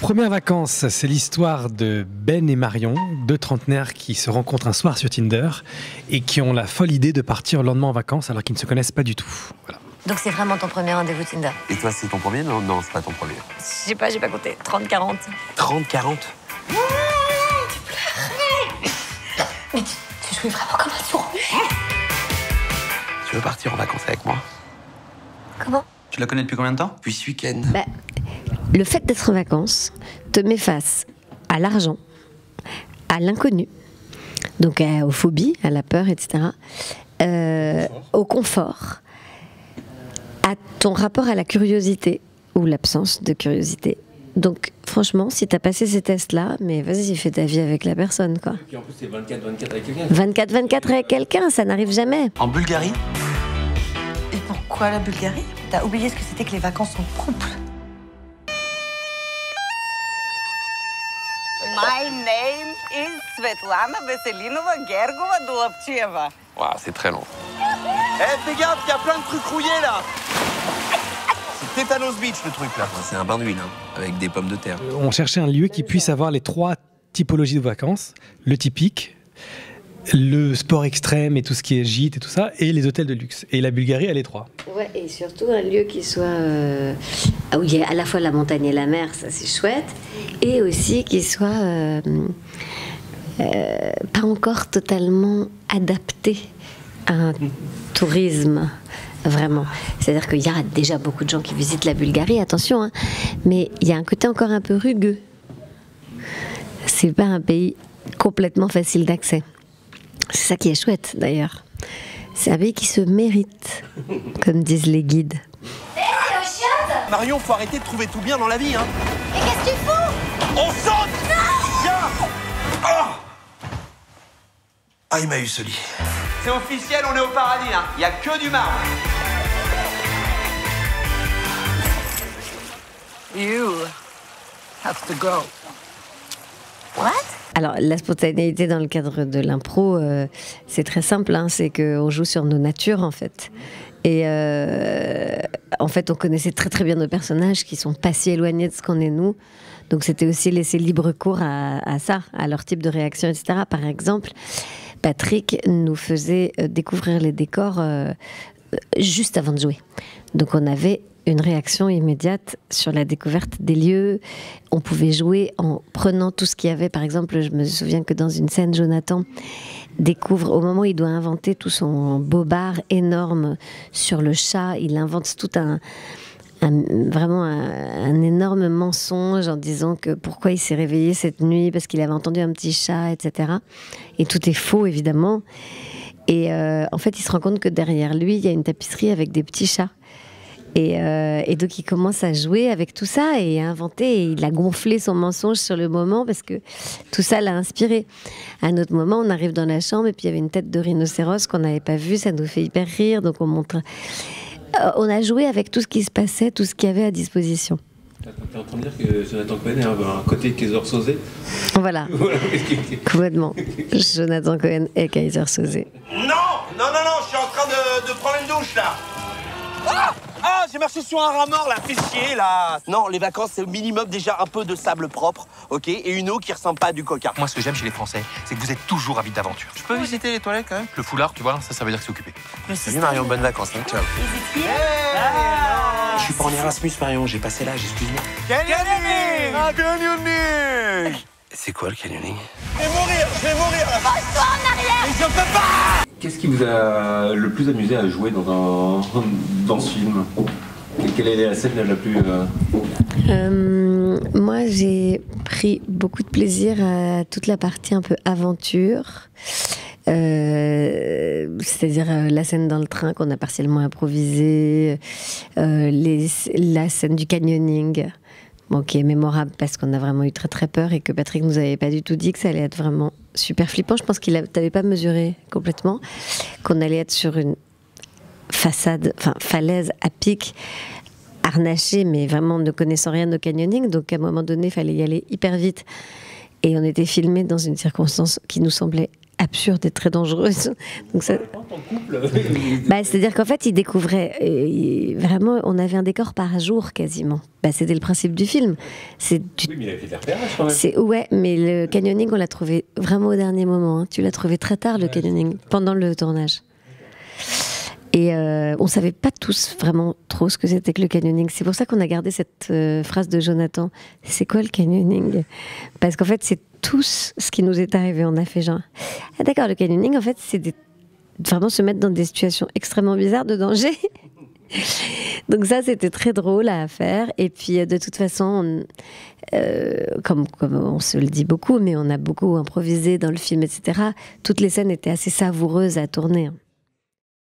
Premières vacances, c'est l'histoire de Ben et Marion, deux trentenaires qui se rencontrent un soir sur Tinder et qui ont la folle idée de partir le lendemain en vacances alors qu'ils ne se connaissent pas du tout. Voilà. Donc c'est vraiment ton premier rendez-vous Tinder? Et toi, c'est ton premier? Non, non, c'est pas ton premier. Je sais pas, j'ai pas compté. 30-40. 30-40? Mais tu joues vraiment comme un sourd. Tu veux partir en vacances avec moi? Comment? Tu la connais depuis combien de temps? Depuis ce week-end. Le fait d'être en vacances te met face à l'argent, à l'inconnu, donc aux phobies, à la peur, etc., au confort, à ton rapport à la curiosité ou l'absence de curiosité. Donc franchement, si t'as passé ces tests-là, mais vas-y, fais ta vie avec la personne, quoi. Et puis en plus, c'est 24-24 avec quelqu'un. 24-24 avec quelqu'un, ça n'arrive jamais. En Bulgarie? Et pourquoi la Bulgarie? T'as oublié ce que c'était que les vacances en couple. My name is Svetlana Veselinova Gergova Dolapcheva. Waouh, c'est très long. Fais gaffe, il y a plein de trucs rouillés là. C'est Tétanos Beach le truc là. C'est un bain d'huile, hein, avec des pommes de terre. On cherchait un lieu qui puisse avoir les trois typologies de vacances, le typique, le sport extrême et tout ce qui est gîte et tout ça, et les hôtels de luxe. Et la Bulgarie, elle est trois. Ouais, et surtout un lieu qui soit où il y a à la fois la montagne et la mer, ça c'est chouette, et aussi qui soit pas encore totalement adapté à un tourisme. Vraiment. C'est-à-dire qu'il y a déjà beaucoup de gens qui visitent la Bulgarie, attention, hein, mais il y a un côté encore un peu rugueux. C'est pas un pays complètement facile d'accès. C'est ça qui est chouette d'ailleurs. C'est un pays qui se mérite, comme disent les guides. Marion, faut arrêter de trouver tout bien dans la vie, hein. Mais qu'est-ce que tu fous? On saute! Viens! Ah, il m'a eu ce lit. C'est officiel, on est au paradis, hein. Il y a que du marbre. You have to go. What? Alors, la spontanéité dans le cadre de l'impro, c'est très simple, hein, c'est qu'on joue sur nos natures, en fait. Et en fait, on connaissait très très bien nos personnages qui sont pas si éloignés de ce qu'on est nous. Donc, c'était aussi laisser libre cours à ça, à leur type de réaction, etc. Par exemple, Patrick nous faisait découvrir les décors juste avant de jouer. Donc, on avait une réaction immédiate sur la découverte des lieux. On pouvait jouer en prenant tout ce qu'il y avait. Par exemple, je me souviens que dans une scène, Jonathan découvre, au moment où il doit inventer tout son bobard énorme sur le chat, il invente tout vraiment un énorme mensonge en disant que pourquoi il s'est réveillé cette nuit, parce qu'il avait entendu un petit chat, etc. Et tout est faux, évidemment. Et en fait, il se rend compte que derrière lui, il y a une tapisserie avec des petits chats. Et donc il commence à jouer avec tout ça et à inventer, et il a gonflé son mensonge sur le moment parce que tout ça l'a inspiré. À un autre moment, on arrive dans la chambre et puis il y avait une tête de rhinocéros qu'on n'avait pas vue, ça nous fait hyper rire, donc on montre. On a joué avec tout ce qui se passait, tout ce qu'il y avait à disposition. T'es en train de dire que Jonathan Cohen a un côté Kaiser Sosé? Voilà, complètement. Jonathan Cohen et Kaiser Sosé. Non, je suis en train de prendre une douche là. Ah, j'ai marché sur un rat mort là, fais chier là. Non, les vacances c'est au minimum déjà un peu de sable propre, ok, et une eau qui ressemble pas à du coca. Moi, ce que j'aime chez les Français, c'est que vous êtes toujours avides d'aventure. Je peux visiter les toilettes quand même? Le foulard, tu vois, ça veut dire que c'est occupé. Salut Marion, bonnes vacances, hein, ciao. Je suis pas en Erasmus, Marion, j'ai passé l'âge, excuse-moi. Canyoning! Canyoning! C'est quoi le canyoning? Je vais mourir là. Pose-toi en arrière! Mais je peux pas! Qu'est-ce qui vous a le plus amusé à jouer dans ce film? Quelle est la scène la plus... Moi, j'ai pris beaucoup de plaisir à toute la partie un peu aventure. C'est-à-dire la scène dans le train qu'on a partiellement improvisée, la scène du canyoning, bon, qui est mémorable parce qu'on a vraiment eu très très peur et que Patrick nous avait pas du tout dit que ça allait être vraiment super flippant. Je pense qu'il n'avait pas mesuré complètement qu'on allait être sur une falaise à pic, harnachée, mais vraiment ne connaissant rien au canyoning. Donc à un moment donné, il fallait y aller hyper vite. Et on était filmés dans une circonstance qui nous semblait absurde et très dangereuse. Donc ça... c'est-à-dire qu'en fait, ils découvraient vraiment, on avait un décor par jour quasiment. C'était le principe du film. Oui, mais il a fait des repérages quand même. Ouais, mais le canyoning, on l'a trouvé vraiment au dernier moment. Hein. Tu l'as trouvé très tard, le canyoning, pendant le tournage. Et on savait pas tous vraiment trop ce que c'était que le canyoning. C'est pour ça qu'on a gardé cette phrase de Jonathan. C'est quoi le canyoning? Parce qu'en fait, c'est tous ce qui nous est arrivé. On a fait genre, ah d'accord, le canyoning, en fait, c'est vraiment se mettre dans des situations extrêmement bizarres de danger. Donc ça, c'était très drôle à faire. Et puis, de toute façon, comme on se le dit beaucoup, mais on a beaucoup improvisé dans le film, etc. Toutes les scènes étaient assez savoureuses à tourner.